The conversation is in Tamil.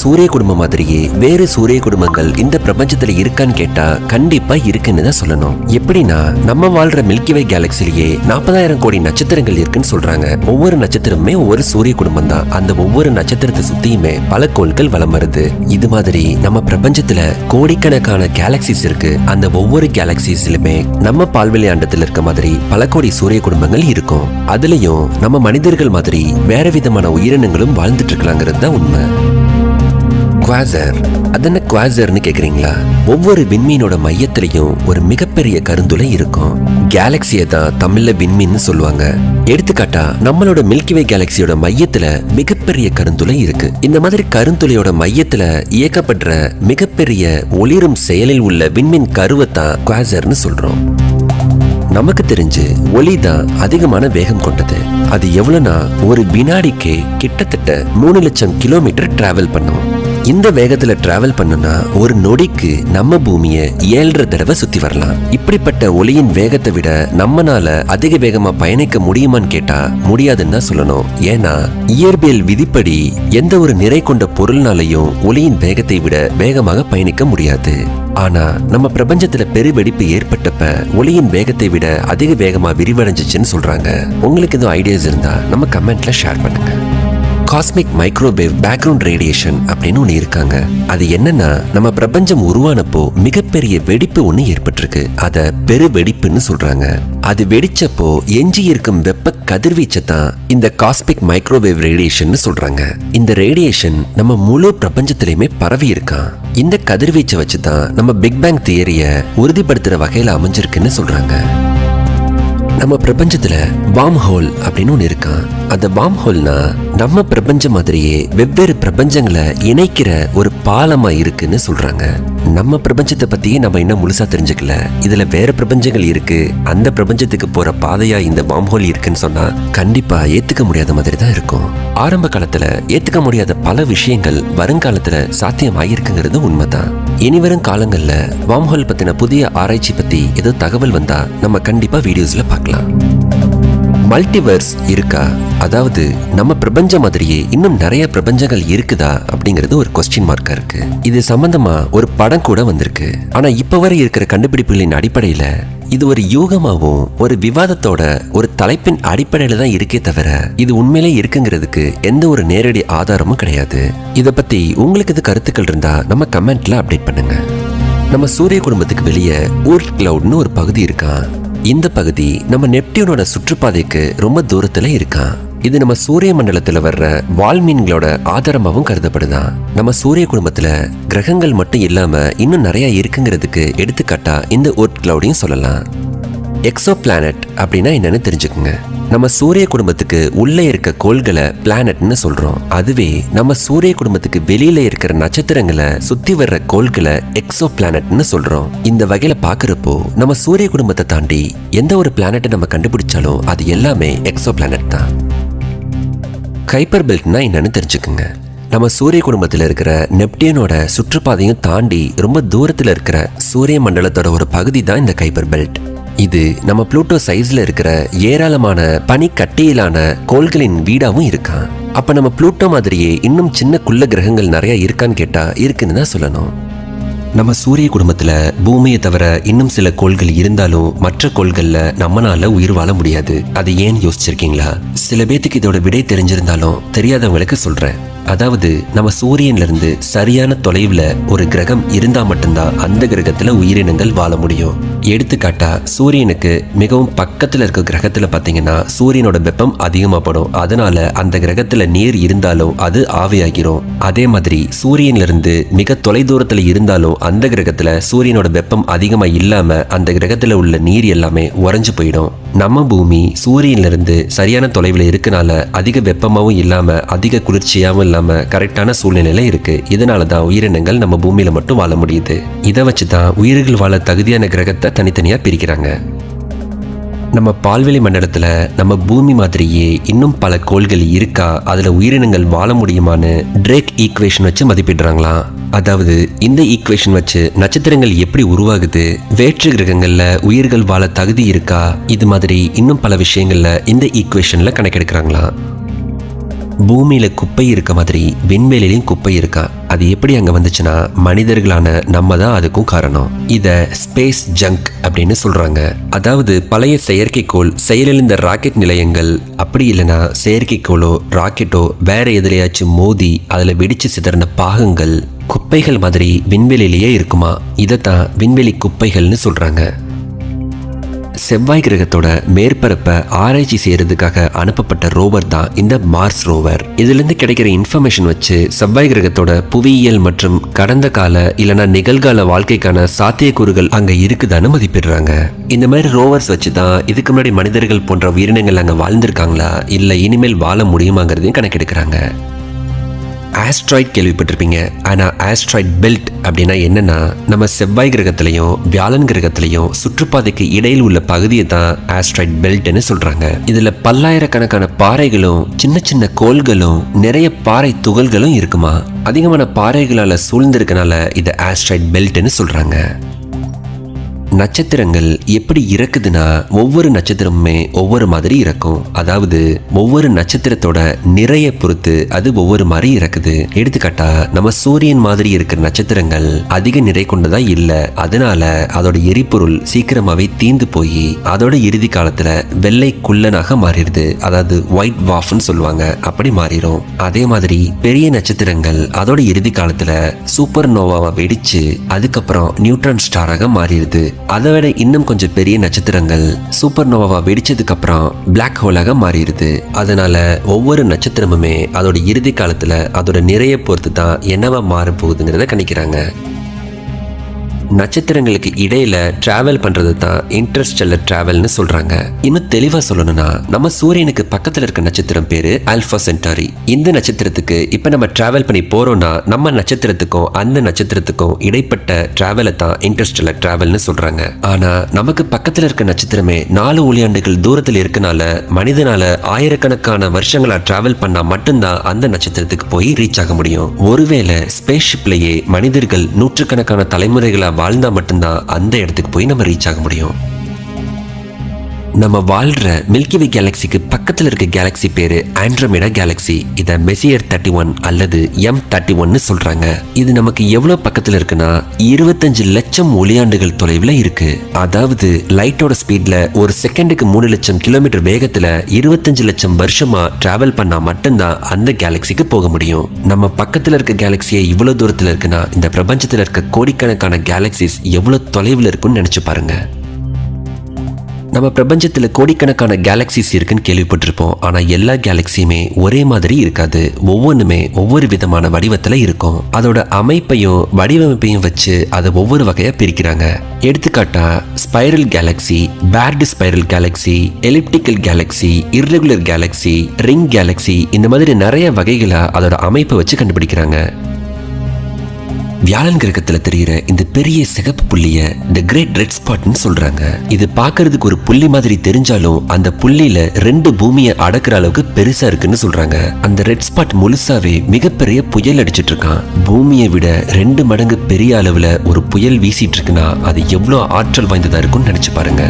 சூரிய குடும்பம் மாதிரியே வேறு சூரிய குடும்பங்கள் இந்த பிரபஞ்சத்துல இருக்கான்னு கேட்டா கண்டிப்பா இருக்குன்னு தான் சொல்லணும். எப்படின்னா நம்ம வாழ்ற மில்கிவே கேலக்சிலேயே 40,000 கோடி நட்சத்திரங்கள் இருக்குன்னு சொல்றாங்க. ஒவ்வொரு நட்சத்திரமே ஒவ்வொரு சூரிய குடும்பம் தான். அந்த ஒவ்வொரு நட்சத்திரத்தை சுத்தியுமே பல கோள்கள் வலம் வருது. இது மாதிரி நம்ம பிரபஞ்சத்துல கோடிக்கணக்கான கேலக்சிஸ் இருக்கு. அந்த ஒவ்வொரு கேலக்சிஸ்லுமே நம்ம பால்வெளி அண்டத்துல இருக்க மாதிரி பல கோடி சூரிய குடும்பங்கள் இருக்கும். அதுலயும் நம்ம மனிதர்கள் மாதிரி வேற விதமான உயிரினங்களும் வாழ்ந்துட்டு இருக்கலாங்கிறது தான் உண்மை. குவாசர், அதென்ன குவாசர்னு கேக்குறீங்களா? ஒவ்வொரு விண்மீனோட மையத்திலையும் ஒரு மிகப்பெரிய கருந்துளை இருக்கும். கேலக்சியை தான் தமிழ்ல விண்மீன் சொல்லுவாங்க. எடுத்துக்காட்டா நம்மளோட மில்கிவே கேலக்சியோட மையத்துல மிகப்பெரிய கருந்துளை இருக்கு. இந்த மாதிரி கருந்துளையோட மையத்துல இயக்கப்படுற மிகப்பெரிய ஒளிரும் செயலில் உள்ள விண்மீன் கருவைத்தான் குவாசர்னு சொல்றோம். நமக்கு தெரிஞ்சு ஒளி தான் அதிகமான வேகம் கொண்டது. அது எவ்வளவுனா ஒரு வினாடிக்கு கிட்டத்தட்ட 3 லட்சம் கிலோமீட்டர் டிராவல் பண்ணும். இந்த வேகத்துல டிராவல் பண்ணுனா ஒரு நொடிக்கு நம்ம பூமியை 7.5 தடவை சுத்தி வரலாம். இப்படிப்பட்ட ஒளியின் வேகத்தை விட நம்மனால அதிக வேகமா பயணிக்க முடியுமான்னு கேட்டா முடியாதுன்னு தான் சொல்லணும். ஏன்னா இயற்பியல் விதிப்படி எந்த ஒரு நிறை கொண்ட பொருள்னாலையும் ஒளியின் வேகத்தை விட வேகமாக பயணிக்க முடியாது. ஆனா நம்ம பிரபஞ்சத்துல பெருவெடிப்பு ஏற்பட்டப்ப ஒளியின் வேகத்தை விட அதிக வேகமா விரிவடைஞ்சிச்சுன்னு சொல்றாங்க. உங்களுக்கு எதுவும் ஐடியாஸ் இருந்தா நம்ம கமெண்ட்ல ஷேர் பண்ணுங்க. காஸ்மிக் மைக்ரோவேவ் பேக்ரவுண்ட் ரேடியேஷன் அப்படின்னு ஒன்று இருக்காங்க. அது என்னன்னா நம்ம பிரபஞ்சம் உருவானப்போ மிகப்பெரிய வெடிப்பு ஒன்று ஏற்பட்டிருக்கு. அதை பெரு வெடிப்புன்னு சொல்றாங்க. அது வெடிச்சப்போ எஞ்சி இருக்கும் வெப்ப கதிர்வீச்சை தான் இந்த காஸ்மிக் மைக்ரோவேவ் ரேடியேஷன் சொல்றாங்க. இந்த ரேடியேஷன் நம்ம முழு பிரபஞ்சத்திலையுமே பரவி இருக்கான். இந்த கதிர்வீச்சை வச்சுதான் நம்ம பிக் பேங் தியரிய உறுதிப்படுத்துற வகையில அமைஞ்சிருக்குன்னு சொல்றாங்க. நம்ம பிரபஞ்சத்துல வார்ம் ஹோல் அப்படின்னு ஒன்று இருக்கான். அந்த வார்ம் ஹோல்னா நம்ம பிரபஞ்சம் மாதிரியே வெவ்வேறு பிரபஞ்சங்களை இணைக்கிற ஒரு பாலமா இருக்குன்னு சொல்றாங்க. நம்ம பிரபஞ்சத்தை பத்தியே நம்ம இன்னும் முழுசா தெரிஞ்சுக்கல. இதுல வேற பிரபஞ்சங்கள் இருக்கு, அந்த பிரபஞ்சத்துக்கு போற பாதையா இந்த வார்ம் ஹோல் இருக்குன்னு சொன்னா கண்டிப்பா ஏத்துக்க முடியாத மாதிரி தான் இருக்கும். ஆரம்ப காலத்துல ஏத்துக்க முடியாத பல விஷயங்கள் வருங்காலத்துல சாத்தியமாயிருக்குங்கிறது உண்மைதான். இனிவரும் காலங்கள்ல வார்ம் ஹோல் பத்தின புதிய ஆராய்ச்சி பத்தி ஏதோ தகவல் வந்தா நம்ம கண்டிப்பா வீடியோஸ்ல பார்க்கலாம். மல்டிவர்ஸ் இருக்கா? அதாவது நம்ம பிரபஞ்சம் மாதிரியே இன்னும் நிறைய பிரபஞ்சங்கள் இருக்குதா அப்படிங்கிறது ஒரு கொஸ்டின் மார்க்கா இருக்கு. இது சம்பந்தமா ஒரு படம் கூட வந்திருக்கு. ஆனா இப்ப வரை இருக்கிற கண்டுபிடிப்புகளின் அடிப்படையில இது ஒரு யூகமாவும் ஒரு விவாதத்தோட ஒரு தலைப்பின் அடிப்படையில தான் இருக்கே தவிர இது உண்மையிலே இருக்குங்கிறதுக்கு எந்த ஒரு நேரடி ஆதாரமும் கிடையாது. இத பத்தி உங்களுக்கு இது கருத்துக்கள் இருந்தா நம்ம கமெண்ட்ல அப்டேட் பண்ணுங்க. நம்ம சூரிய குடும்பத்துக்கு வெளியே ஊர்ட் கிளவுட்னு ஒரு பகுதி இருக்கான். இந்த பகுதி நம்ம நெப்டியூனோட சுற்றுப்பாதைக்கு ரொம்ப தூரத்துல இருக்கான். இது நம்ம சூரிய மண்டலத்துல வர்ற வால்மீன்களோட ஆதாரமாகவும் கருதப்படுதான். நம்ம சூரிய குடும்பத்துல கிரகங்கள் மட்டும் இல்லாம இன்னும் நிறைய இருக்குங்கிறதுக்கு எடுத்துக்காட்டா இந்த ஊர்ட் கிளவுடையும் சொல்லலாம். எக்ஸோ பிளானட் அப்படின்னா என்னன்னு தெரிஞ்சுக்குங்க. நம்ம சூரிய குடும்பத்துக்கு உள்ளே இருக்க கோள்களை பிளானட்னு சொல்றோம். அதுவே நம்ம சூரிய குடும்பத்துக்கு வெளியில இருக்கிற நட்சத்திரங்களை சுத்தி வர்ற கோள்களை எக்ஸோ பிளானட்னு சொல்றோம். இந்த வகையில பாக்குறப்போ நம்ம சூரிய குடும்பத்தை தாண்டி எந்த ஒரு பிளானட்டை நம்ம கண்டுபிடிச்சாலும் அது எல்லாமே எக்ஸோ பிளானட் தான். கைப்பர் பெல்ட்னா என்னன்னு தெரிஞ்சுக்குங்க. நம்ம சூரிய குடும்பத்தில் இருக்கிற நெப்டியூனோட சுற்றுப்பாதையும் தாண்டி ரொம்ப தூரத்தில் இருக்கிற சூரிய மண்டலத்தோட ஒரு பகுதி தான் இந்த கைப்பர் பெல்ட். இது நம்ம புளூட்டோ சைஸ்ல இருக்கிற ஏராளமான பனிக்கட்டியிலான கோள்களின் வீடாவும் இருக்கான். அப்ப நம்ம புளூட்டோ மாதிரியே இன்னும் சின்ன குள்ள கிரகங்கள் நிறைய இருக்கான்னு கேட்டா இருக்குன்னு தான் சொல்லணும். நம்ம சூரிய குடும்பத்துல பூமியை தவிர இன்னும் சில கோள்கள் இருந்தாலும் மற்ற கோள்கள்ல நம்மளால உயிர் வாழ முடியாது. அது ஏன் யோசிச்சிருக்கீங்களா? சில பேத்துக்கு இதோட விடை தெரிஞ்சிருந்தாலும் தெரியாதவங்களுக்கு சொல்றேன். அதாவது நம்ம சூரியன்ல இருந்து சரியான தொலைவுல ஒரு கிரகம் இருந்தா மட்டும்தான் அந்த கிரகத்துல உயிரினங்கள் வாழ முடியும். எடுத்துக்காட்டா சூரியனுக்கு மிகவும் பக்கத்துல இருக்க கிரகத்துல பாத்தீங்கன்னா சூரியனோட வெப்பம் அதிகமா படும். அதனால அந்த கிரகத்துல நீர் இருந்தாலும் அது ஆவியாகிரும். அதே மாதிரி சூரியன்ல இருந்து மிக தொலைதூரத்துல இருந்தாலும் அந்த கிரகத்துல சூரியனோட வெப்பம் அதிகமா இல்லாம அந்த கிரகத்துல உள்ள நீர் எல்லாமே உறைஞ்சு போயிடும். நம்ம பூமி சூரியன்ல இருந்து சரியான தொலைவில் இருக்கனால அதிக வெப்பமாவும் இல்லாம அதிக குளிர்ச்சியாவும் இல்லாம கரெக்டான சூழ்நிலையில இருக்கு. இதனாலதான் உயிரினங்கள் நம்ம பூமியில மட்டும் வாழ முடியுது. இதை வச்சுதான் உயிர்கள் வாழ தகுதியான கிரகத்தை தனித்தனியா பிரிக்கிறாங்க. நம்ம பால்வெளி மண்டலத்துல நம்ம பூமி மாதிரியே இன்னும் பல கோள்கள் இருக்கா, அதுல உயிரினங்கள் வாழ முடியுமான்னு ட்ரேக் ஈக்குவேஷன் வச்சு மதிப்பிடுறாங்களாம். அதாவது இந்த ஈக்குவேஷன் வச்சு நட்சத்திரங்கள் எப்படி உருவாகுது, வேற்று கிரகங்கள்ல உயிர்கள் வாழ தகுதி இருக்கா, இது மாதிரி இன்னும் பல விஷயங்கள்ல இந்த ஈக்குவேஷன்ல கணக்கெடுக்கிறாங்களாம். பூமியில குப்பை இருக்க மாதிரி விண்வெளியிலும் குப்பை இருக்கா. அது எப்படி அங்க வந்துச்சுன்னா மனிதர்களான நம்ம தான் அதுக்கும் காரணம். இத ஸ்பேஸ் ஜங்க் அப்படின்னு சொல்றாங்க. அதாவது பழைய செயற்கைக்கோள், செயலிழந்த ராக்கெட் நிலையங்கள், அப்படி இல்லைன்னா செயற்கைக்கோளோ ராக்கெட்டோ வேற எதிலையாச்சும் மோதி அதுல வெடிச்சு சிதறின பாகங்கள், குப்பைகள் மாதிரி விண்வெளியிலேயே இருக்குமா. இதைத்தான் விண்வெளி குப்பைகள்னு சொல்றாங்க. செவ்வாய் கிரகத்தோட மேற்பரப்பை ஆராய்ச்சி செய்யறதுக்காக அனுப்பப்பட்ட ரோவர் தான் இந்த மார்ஸ் ரோவர். இதுல இருந்து கிடைக்கிற இன்ஃபர்மேஷன் வச்சு செவ்வாய் கிரகத்தோட புவியியல் மற்றும் கடந்த கால இல்லைன்னா நிகழ்கால வாழ்க்கைக்கான சாத்தியக்கூறுகள் அங்க இருக்குதான்னு மதிப்பிடுறாங்க. இந்த மாதிரி ரோவர்ஸ் வச்சு தான் இதுக்கு முன்னாடி மனிதர்கள் போன்ற உயிரினங்கள் அங்க வாழ்ந்திருக்காங்களா இல்ல இனிமேல் வாழ முடியுமாங்கிறதையும் கணக்கெடுக்கிறாங்க. ஆஸ்ட்ராய்ட் கேள்விப்பட்டிருப்பீங்க. ஆனால் ஆஸ்ட்ராய்ட் பெல்ட் அப்படின்னா என்னன்னா, நம்ம செவ்வாய் கிரகத்திலையும் வியாழன் கிரகத்திலையும் சுற்றுப்பாதைக்கு இடையில் உள்ள பகுதியை தான் ஆஸ்ட்ராய்ட் பெல்ட்னு சொல்றாங்க. இதுல பல்லாயிரக்கணக்கான பாறைகளும் சின்ன சின்ன கோள்களும் நிறைய பாறை துகள்களும் இருக்குமா. அதிகமான பாறைகளால சூழ்ந்திருக்கனால இதை ஆஸ்ட்ராய்ட் பெல்ட்னு சொல்றாங்க. நட்சத்திரங்கள் எப்படி இறக்குதுன்னா ஒவ்வொரு நட்சத்திரமுமே ஒவ்வொரு மாதிரி இறக்கும். அதாவது ஒவ்வொரு நட்சத்திரத்தோட நிறைய பொறுத்து அது ஒவ்வொரு மாதிரி இறக்குது. எடுத்துக்காட்டா நம்ம சூரியன் மாதிரி இருக்கிற நட்சத்திரங்கள் அதிக நிறை கொண்டதா இல்ல. அதனால அதோட எரிபொருள் சீக்கிரமாவே தீந்து போய் அதோட இறுதி காலத்துல வெள்ளை குள்ளனாக மாறிடுது. அதாவது ஒயிட் வாஃப்னு சொல்லுவாங்க, அப்படி மாறிடும். அதே மாதிரி பெரிய நட்சத்திரங்கள் அதோட இறுதி காலத்துல சூப்பர் நோவாவை வெடிச்சு அதுக்கப்புறம் நியூட்ரான் ஸ்டாராக மாறிடுது. அதை விட இன்னும் கொஞ்சம் பெரிய நட்சத்திரங்கள் சூப்பர் நோவா வெடிச்சதுக்கு அப்புறம் பிளாக் ஹோலாக மாறிடுது. அதனால ஒவ்வொரு நட்சத்திரமுமே அதோட இறுதி காலத்துல அதோட நிறைய பொறுத்து தான் என்னவா மாற போகுதுங்கிறத கணிக்கிறாங்க. நட்சத்திரங்களுக்கு இடையில டிராவல் பண்றது தான் இன்டர்ஸ்டெல்லர் டிராவல்னு சொல்றாங்க. இன்னும் தெளிவா சொல்லணும்னா நம்ம சூரியனுக்கு பக்கத்துல இருக்க நட்சத்திரம் பேரு ஆல்பா சென்டாரி. இந்த நட்சத்திரத்துக்கு இப்ப நம்ம டிராவல் பண்ணி போறோம்னா நம்ம நட்சத்திரத்துக்கும் அந்த நட்சத்திரத்துக்கும் இடைப்பட்ட டிராவலை தான் இன்டர்ஸ்டெல்லர் டிராவல்னு சொல்றாங்க. ஆனா நமக்கு பக்கத்துல இருக்க நட்சத்திரமே 4 ஒளியாண்டுகள் தூரத்தில் இருக்கனால மனிதனால ஆயிரக்கணக்கான வருஷங்களா டிராவல் பண்ணா மட்டும்தான் அந்த நட்சத்திரத்துக்கு போய் ரீச் ஆக முடியும். ஒருவேளை ஸ்பேஸ் ஷிப்லயே மனிதர்கள் நூற்றுக்கணக்கான தலைமுறைகளா வாழ்ந்தா மட்டும்தான் அந்த இடத்துக்கு போய் நம்ம ரீச் ஆக முடியும். நம்ம வாழ்ற மில்கிவே கேலக்சிக்கு பக்கத்தில் இருக்க கேலக்சி பேரு ஆண்ட்ரோமேடா கேலக்சி. இத மெசியர் 31 அல்லது M31 சொல்றாங்க. இது நமக்கு எவ்வளவு பக்கத்துல இருக்குன்னா 25 லட்சம் ஒளியாண்டுகள் தொலைவில் இருக்கு. அதாவது லைட்டோட ஸ்பீட்ல ஒரு செகண்டுக்கு 3 லட்சம் கிலோமீட்டர் வேகத்துல 25 லட்சம் வருஷமா டிராவல் பண்ணா மட்டும்தான் அந்த கேலக்சிக்கு போக முடியும். நம்ம பக்கத்துல இருக்க கேலக்சியை இவ்வளவு தூரத்துல இருக்குன்னா இந்த பிரபஞ்சத்துல இருக்க கோடிக்கணக்கான கேலக்சிஸ் எவ்வளவு தொலைவில் இருக்குன்னு நினைச்சு பாருங்க. நம்ம பிரபஞ்சத்துல கோடிக்கணக்கான கேலக்சிஸ் இருக்குன்னு கேள்விப்பட்டிருப்போம். ஆனா எல்லா கேலக்சியுமே ஒரே மாதிரி இருக்காது. ஒவ்வொன்றுமே ஒவ்வொரு விதமான வடிவத்துல இருக்கும். அதோட அமைப்பையும் வடிவமைப்பையும் வச்சு அதை ஒவ்வொரு வகையா பிரிக்கிறாங்க. எடுத்துக்காட்டா spiral Galaxy, bird spiral Galaxy, elliptical Galaxy, irregular Galaxy, ring Galaxy, இந்த மாதிரி நிறைய வகைகளா அதோட அமைப்பை வச்சு கண்டுபிடிக்கிறாங்க. வியாழன் கிரகத்துல தெரிகிற இந்த பெரிய சிகப்பு புள்ளிய தி கிரேட் ரெட் ஸ்பாட்னு சொல்றாங்க. இது பாக்குறதுக்கு ஒரு புள்ளி மாதிரி தெரிஞ்சாலும் அந்த புள்ளியில 2 பூமியை அடக்குற அளவுக்கு பெருசா இருக்குன்னு சொல்றாங்க. அந்த ரெட் ஸ்பாட் முழுசாவே மிகப்பெரிய புயல் அடிச்சிட்டு இருக்கான். பூமியை விட 2 மடங்கு பெரிய அளவுல ஒரு புயல் வீசிட்டு இருக்குன்னா அது எவ்வளவு ஆற்றல் வாய்ந்ததா இருக்கும்னு நினைச்சு பாருங்க.